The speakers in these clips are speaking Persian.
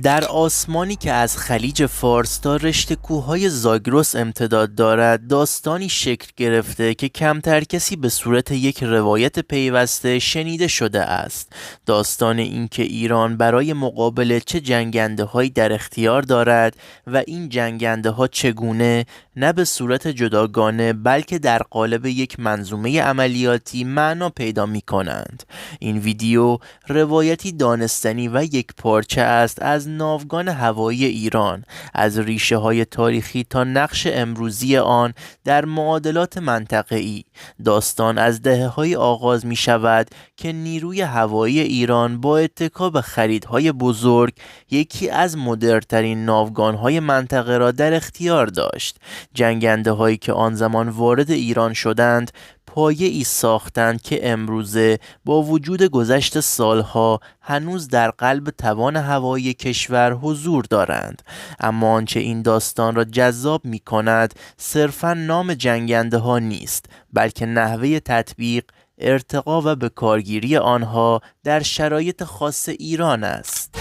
در آسمانی که از خلیج فارس تا رشته کوههای زاگرس امتداد دارد، داستانی شکل گرفته که کمتر کسی به صورت یک روایت پیوسته شنیده شده است. داستان اینکه ایران برای مقابله چه جنگنده‌هایی در اختیار دارد و این جنگنده‌ها چگونه نه به صورت جداگانه بلکه در قالب یک منظومه عملیاتی معنا پیدا می‌کنند. این ویدیو روایتی دانستنی و یک پارچه است از ناوگان هوایی ایران، از ریشه های تاریخی تا نقش امروزی آن در معادلات منطقه‌ای. داستان از دهه‌های آغاز می شود که نیروی هوایی ایران با اتکا به خریدهای بزرگ یکی از مدرن‌ترین ناوگان‌های منطقه را در اختیار داشت. جنگنده‌هایی که آن زمان وارد ایران شدند پایه ای ساختند که امروزه با وجود گذشت سالها هنوز در قلب توان هوایی کشور حضور دارند. اما آنچه این داستان را جذاب می کند صرفاً نام جنگنده ها نیست، بلکه نحوه تطبیق، ارتقا و به کارگیری آنها در شرایط خاص ایران است.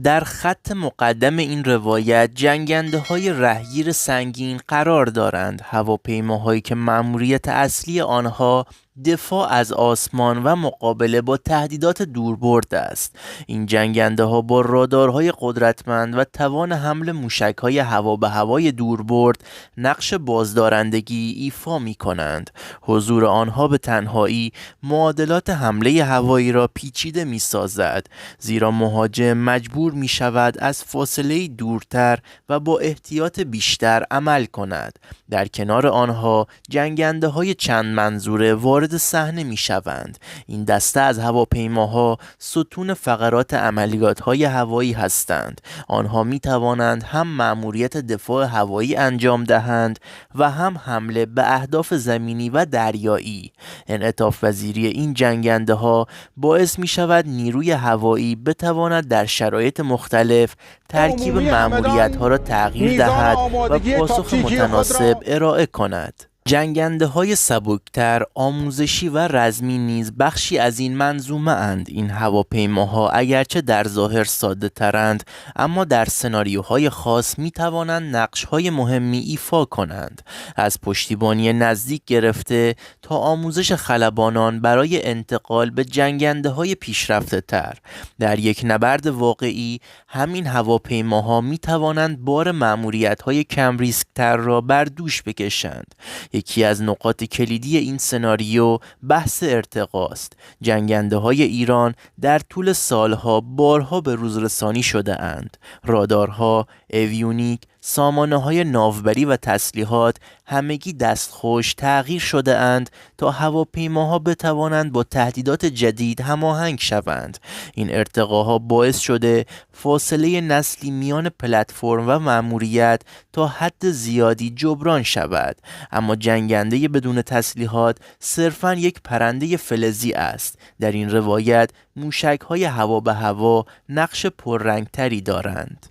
در خط مقدم این روایت جنگنده‌های رهگیر سنگین قرار دارند، هواپیماهایی که مأموریت اصلی آنها دفاع از آسمان و مقابله با تهدیدات دوربرد است. این جنگنده‌ها با رادارهای قدرتمند و توان حمل موشک‌های هوا به هوای دوربرد نقش بازدارندگی ایفا می‌کنند. حضور آنها به تنهایی معادلات حمله هوایی را پیچیده می‌سازد، زیرا مهاجم مجبور می‌شود از فاصله دورتر و با احتیاط بیشتر عمل کند. در کنار آنها جنگنده‌های چند منظوره وارد صحنه می شوند. این دسته از هواپیماها ستون فقرات عملیات‌های هوایی هستند. آنها می توانند هم مأموریت دفاع هوایی انجام دهند و هم حمله به اهداف زمینی و دریایی. انعطاف پذیری این جنگنده‌ها باعث می شود نیروی هوایی بتواند در شرایط مختلف ترکیب مأموریت‌ها را تغییر دهد و پاسخ متناسب ارائه کند. جنگنده‌های سبکتر، آموزشی و رزمی نیز بخشی از این منظومه اند. این هواپیماها اگرچه در ظاهر ساده ترند، اما در سناریوهای خاص می توانند نقش‌های مهمی ایفا کنند. از پشتیبانی نزدیک گرفته تا آموزش خلبانان برای انتقال به جنگنده‌های پیشرفته تر. در یک نبرد واقعی، همین هواپیماها می توانند بار مأموریت‌های کم ریسک تر را بر دوش بکشند. یکی از نقاط کلیدی این سناریو بحث ارتقاست. جنگنده‌های ایران در طول سالها بارها به روز رسانی شده اند. رادارها، اویونیک، سامانه‌های ناوبری و تسلیحات همگی دستخوش تغییر شده اند تا هواپیماها بتوانند با تهدیدات جدید هماهنگ شوند. این ارتقاها باعث شده فاصله نسلی میان پلتفرم و مأموریت تا حد زیادی جبران شود. اما جنگنده بدون تسلیحات صرفاً یک پرنده فلزی است. در این روایت موشک‌های هوا به هوا نقش پررنگتری دارند.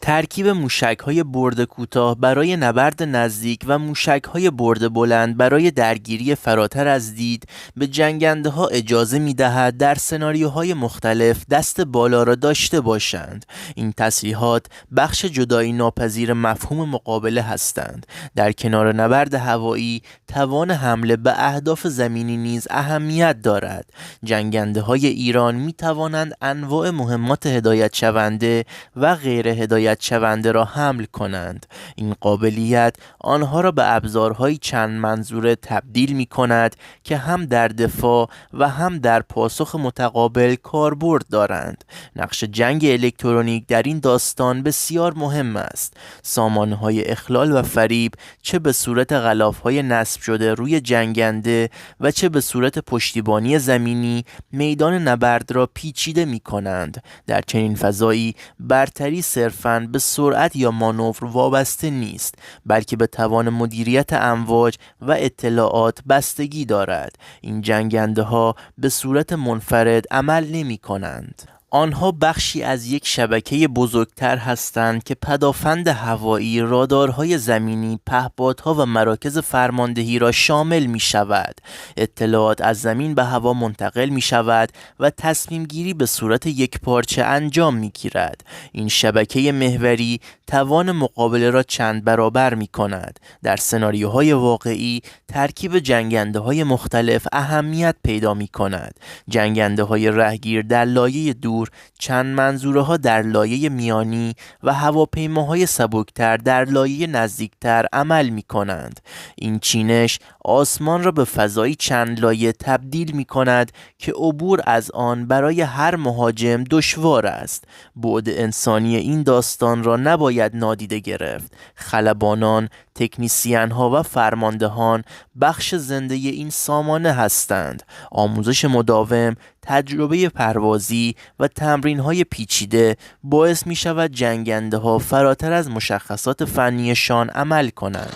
ترکیب موشک‌های برد کوتاه برای نبرد نزدیک و موشک‌های برد بلند برای درگیری فراتر از دید به جنگنده‌ها اجازه می‌دهد در سناریوهای مختلف دست بالا را داشته باشند. این تسلیحات بخش جدایی ناپذیر مفهوم مقابله هستند. در کنار نبرد هوایی، توان حمله به اهداف زمینی نیز اهمیت دارد. جنگنده‌های ایران می‌توانند انواع مهمات هدایت شونده و غیر هدایت شونده را حمل کنند. این قابلیت آنها را به ابزارهای چند منظوره تبدیل می کند که هم در دفاع و هم در پاسخ متقابل کاربرد دارند. نقش جنگ الکترونیک در این داستان بسیار مهم است. سامانه‌های اخلال و فریب چه به صورت غلاف‌های نصب شده روی جنگنده و چه به صورت پشتیبانی زمینی میدان نبرد را پیچیده می کنند. در چنین فضایی برتری صرفاً به سرعت یا مانور وابسته نیست، بلکه به توان مدیریت امواج و اطلاعات بستگی دارد. این جنگنده‌ها به صورت منفرد عمل نمی کنند. آنها بخشی از یک شبکه بزرگتر هستند که پدافند هوایی، رادارهای زمینی، پهپادها و مراکز فرماندهی را شامل می شود. اطلاعات از زمین به هوا منتقل می شود و تصمیم گیری به صورت یکپارچه انجام می گیرد. این شبکه محوری توان مقابله را چند برابر می کند. در سناریوهای واقعی ترکیب جنگنده های مختلف اهمیت پیدا می کند. جنگنده های رهگیر در لایه دور، چند منظوره ها در لایه میانی و هواپیماهای سبکتر در لایه نزدیکتر عمل می کنند. این چینش آسمان را به فضایی چند لایه تبدیل می کند که عبور از آن برای هر مهاجم دشوار است. بعد انسانی این داستان را نباید نادیده گرفت. خلبانان، تکنیسیان ها و فرماندهان بخش زنده این سامانه هستند. آموزش مداوم، تجربه پروازی و تمرین های پیچیده باعث می شود جنگنده ها فراتر از مشخصات فنیشان عمل کنند.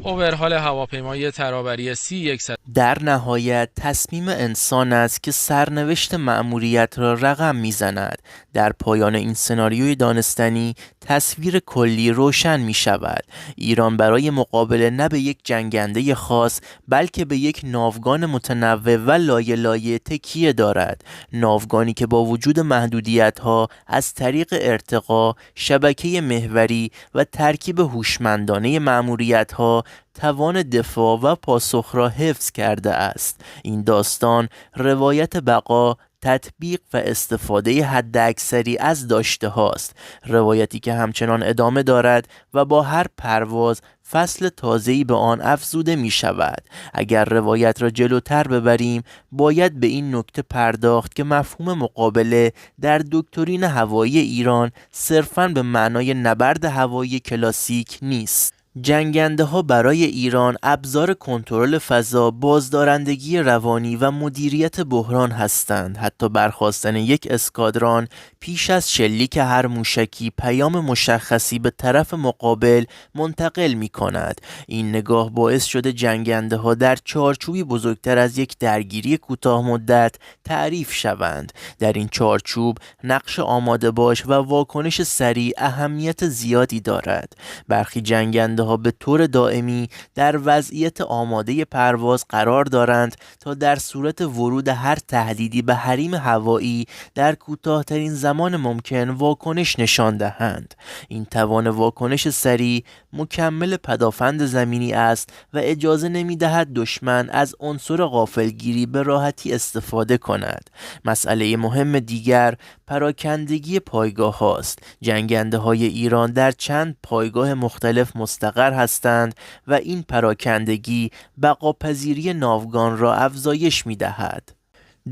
اوورهال هواپیمای ترابری C-130 در نهایت تصمیم انسان است که سرنوشت مأموریت را رقم میزند. در پایان این سناریوی دانستنی تصویر کلی روشن می شود. ایران برای مقابله نه به یک جنگنده خاص بلکه به یک ناوگان متنوع و لایه لایه تکیه دارد. ناوگانی که با وجود محدودیت‌ها از طریق ارتقا، شبکه محوری و ترکیب هوشمندانه مأموریت‌ها توان دفاع و پاسخ را حفظ کرده است. این داستان روایت بقا، تطبیق و استفاده حداکثری از داشته هاست. روایتی که همچنان ادامه دارد و با هر پرواز فصل تازه‌ای به آن افزوده می شود. اگر روایت را جلوتر ببریم باید به این نکته پرداخت که مفهوم مقابله در دکترین هوایی ایران صرفاً به معنای نبرد هوایی کلاسیک نیست. جنگنده ها برای ایران ابزار کنترل فضا، بازدارندگی روانی و مدیریت بحران هستند. حتی برخاستن یک اسکادران پیش از شلیک هر موشکی پیام مشخصی به طرف مقابل منتقل می کند. این نگاه باعث شده جنگنده ها در چارچوبی بزرگتر از یک درگیری کوتاه مدت تعریف شوند. در این چارچوب نقش آماده باش و واکنش سریع اهمیت زیادی دارد. برخی جنگنده ها به طور دائمی در وضعیت آماده پرواز قرار دارند تا در صورت ورود هر تهدیدی به حریم هوایی در کوتاه‌ترین زمان ممکن واکنش نشان دهند. این توان واکنش سریع مکمل پدافند زمینی است و اجازه نمی‌دهد دشمن از عنصر غافلگیری به راحتی استفاده کند. مسئله مهم دیگر پراکندگی پایگاه هاست. جنگنده های ایران در چند پایگاه مختلف مستقر هستند و این پراکندگی بقاپذیری ناوگان را افزایش می دهد.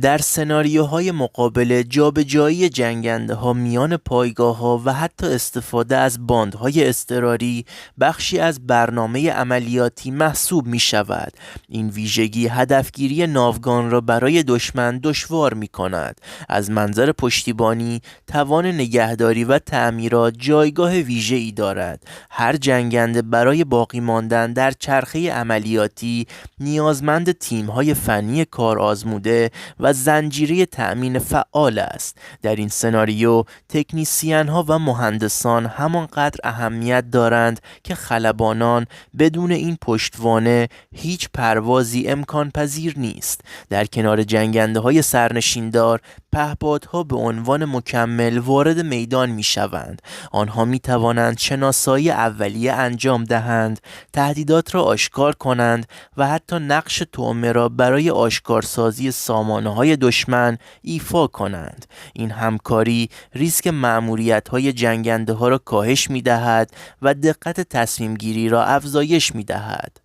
در سناریوهای مقابله جابجایی جنگنده ها میان پایگاه ها و حتی استفاده از باندهای اضطراری بخشی از برنامه عملیاتی محسوب می شود. این ویژگی هدفگیری ناوگان را برای دشمن دشوار می کند. از منظر پشتیبانی، توان نگهداری و تعمیرات جایگاه ویژه‌ای دارد. هر جنگنده برای باقی ماندن در چرخه عملیاتی نیازمند تیم‌های فنی کار آزموده و زنجیره تأمین فعال است. در این سناریو تکنیسیان ها و مهندسان همانقدر اهمیت دارند که خلبانان. بدون این پشتوانه هیچ پروازی امکان پذیر نیست. در کنار جنگنده های سرنشیندار، پهپادها به عنوان مکمل وارد میدان می شوند. آنها می توانند شناسایی اولیه انجام دهند، تهدیدات را آشکار کنند و حتی نقش طعمه را برای آشکارسازی سامانه های دشمن ایفا کنند. این همکاری ریسک مأموریت‌های جنگنده ها را کاهش می دهد و دقت تصمیم گیری را افزایش می دهد.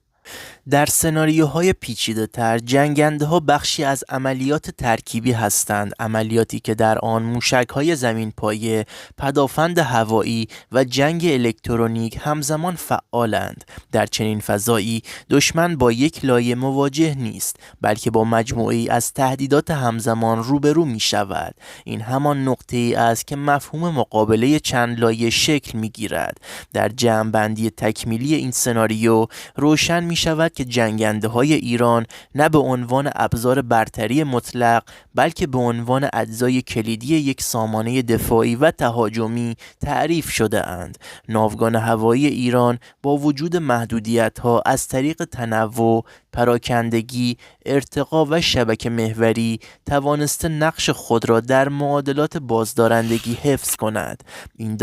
در سناریوهای پیچیده‌تر جنگنده ها بخشی از عملیات ترکیبی هستند، عملیاتی که در آن موشک‌های زمین پایه، پدافند هوایی و جنگ الکترونیک همزمان فعالند. در چنین فضایی دشمن با یک لایه مواجه نیست بلکه با مجموعه‌ای از تهدیدات همزمان روبرو می شود. این همان نقطه‌ای است که مفهوم مقابله چند لایه شکل می گیرد. در جمع‌بندی تکمیلی این سناریو روشن می می شود که جنگنده های ایران نه به عنوان ابزار برتری مطلق بلکه به عنوان اجزای کلیدی یک سامانه دفاعی و تهاجمی تعریف شده اند. ناوگان هوایی ایران با وجود محدودیت‌ها از طریق تنوع، پراکندگی، ارتقا و شبکه محوری توانسته نقش خود را در معادلات بازدارندگی حفظ کند. این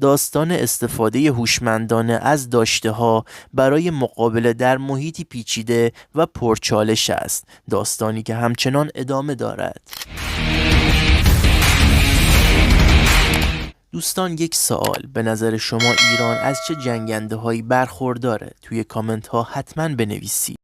داستان استفاده هوشمندانه از داشته‌ها برای مقابله در محیطی پیچیده و پرچالش است، داستانی که همچنان ادامه دارد. دوستان، یک سوال: به نظر شما ایران از چه جنگنده هایی برخورداره؟ توی کامنت ها حتما بنویسید.